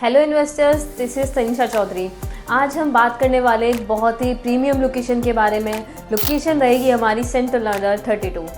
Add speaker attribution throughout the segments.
Speaker 1: Hello investors, this is Tanisha Chaudhary. आज हम बात करने वाले एक बहुत ही प्रीमियम लोकेशन के बारे में। लोकेशन रहेगी हमारी सेंट्रल नोएडा 32।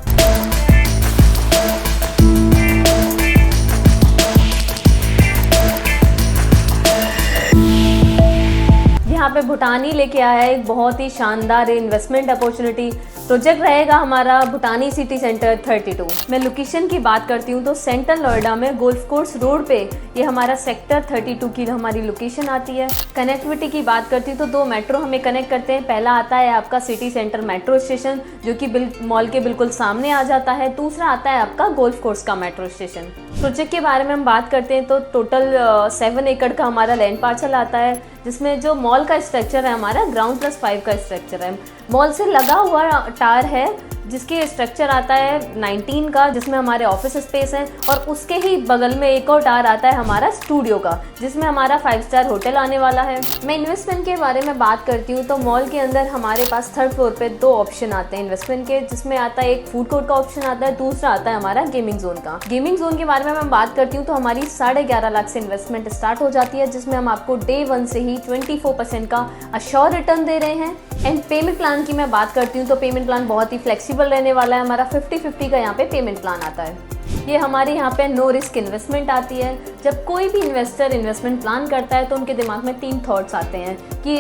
Speaker 1: यहाँ पे भूटानी लेके आया है एक बहुत ही शानदार इन्वेस्टमेंट अपॉर्चुनिटी। प्रोजेक्ट रहेगा हमारा भूटानी सिटी सेंटर 32। मैं लोकेशन की बात करती हूँ तो सेंट्रल नोएडा में गोल्फ कोर्स रोड पे ये हमारा सेक्टर 32 की हमारी लोकेशन आती है। कनेक्टिविटी की बात करती हूँ तो दो मेट्रो हमें कनेक्ट करते हैं। पहला आता है आपका सिटी सेंटर मेट्रो स्टेशन जो कि मॉल के बिल्कुल सामने आ जाता है। दूसरा आता है आपका गोल्फ कोर्स का मेट्रो स्टेशन। प्रोजेक्ट के बारे में हम बात करते हैं तो टोटल 7 एकड़ का हमारा लैंड पार्सल आता है, जिसमें जो मॉल का स्ट्रक्चर है हमारा ग्राउंड +5 का स्ट्रक्चर है। मॉल से लगा हुआ टार है जिसके स्ट्रक्चर आता है 19 का, जिसमें हमारे ऑफिस स्पेस है, और उसके ही बगल में एक और टार आता है हमारा स्टूडियो का, जिसमें हमारा 5 स्टार होटल आने वाला है। मैं इन्वेस्टमेंट के बारे में बात करती हूँ तो मॉल के अंदर हमारे पास 3rd फ्लोर पे 2 ऑप्शन आते हैं इन्वेस्टमेंट के, जिसमें आता है एक फूड कोर्ट का ऑप्शन आता है, दूसरा आता है हमारा गेमिंग जोन का। गेमिंग जोन के बारे में मैं बात करती हूँ तो हमारी 11.5 लाख से इन्वेस्टमेंट स्टार्ट हो जाती है, जिसमें हम आपको डे 1 से ही 24% का अश्योर रिटर्न दे रहे हैं। एंड पेमेंट प्लान की मैं बात करती हूँ तो पेमेंट प्लान बहुत ही फ्लेक्सिबल रहने वाला है। हमारा 50-50 का यहाँ पे पेमेंट प्लान आता है। ये हमारे यहाँ पे नो रिस्क इन्वेस्टमेंट आती है। जब कोई भी इन्वेस्टर इन्वेस्टमेंट प्लान करता है तो उनके दिमाग में 3 थॉट्स आते हैं कि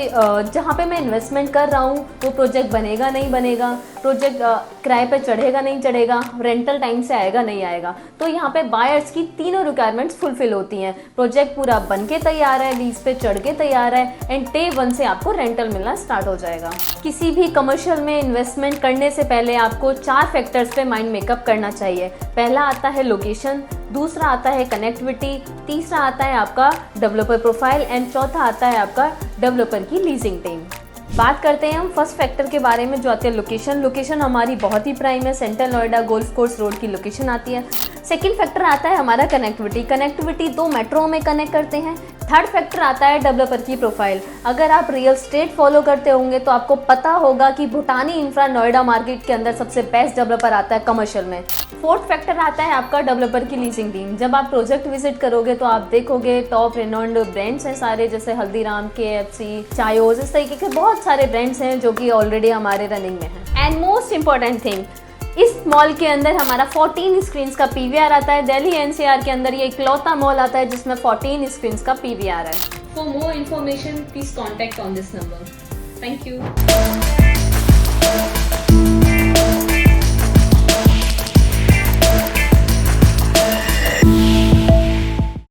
Speaker 1: जहाँ पे मैं इन्वेस्टमेंट कर रहा हूँ वो प्रोजेक्ट बनेगा नहीं बनेगा, प्रोजेक्ट किराए पे चढ़ेगा नहीं चढ़ेगा, रेंटल टाइम से आएगा नहीं आएगा। तो यहाँ पे बायर्स की तीनों रिक्वायरमेंट्स फुलफिल होती हैं। प्रोजेक्ट पूरा बन के तैयार है, लीज पे चढ़ के तैयार है, एंड डे 1 से आपको रेंटल मिलना स्टार्ट हो जाएगा। किसी भी कमर्शियल में इन्वेस्टमेंट करने से पहले आपको 4 फैक्टर्स पे माइंड मेकअप करना चाहिए। पहला आता है लोकेशन, दूसरा आता है कनेक्टिविटी, तीसरा आता है आपका डेवलपर प्रोफाइल, एंड चौथा आता है आपका डेवलपर की लीजिंग टाइम। बात करते हैं हम फर्स्ट फैक्टर के बारे में जो आती है लोकेशन। लोकेशन हमारी बहुत ही प्राइम है, central Noida golf course road की लोकेशन आती है। सेकंड फैक्टर आता है हमारा कनेक्टिविटी। कनेक्टिविटी 2 मेट्रो में कनेक्ट करते हैं। थर्ड फैक्टर आता है डेवलपर की प्रोफाइल। अगर आप रियल स्टेट फॉलो करते होंगे तो आपको पता होगा कि भूटानी इंफ्रा नोएडा मार्केट के अंदर सबसे बेस्ट डेवलपर आता है कमर्शियल में। फोर्थ फैक्टर आता है आपका डेवलपर की लीजिंग टीम। जब आप प्रोजेक्ट विजिट करोगे तो आप देखोगे टॉप रेनॉन्ड ब्रांड्स हैं सारे, जैसे हल्दीराम, KFC, चायोज, इस तरीके के बहुत सारे ब्रांड्स हैं जो कि ऑलरेडी हमारे रनिंग में हैं। एंड मोस्ट इंपॉर्टेंट थिंग, इस मॉल के अंदर हमारा 14 स्क्रीन्स का PVR आता है। दिल्ली NCR के अंदर ये इकलौता मॉल आता है जिसमें 14 स्क्रीन्स का PVR है। For more information please contact on this number. Thank you.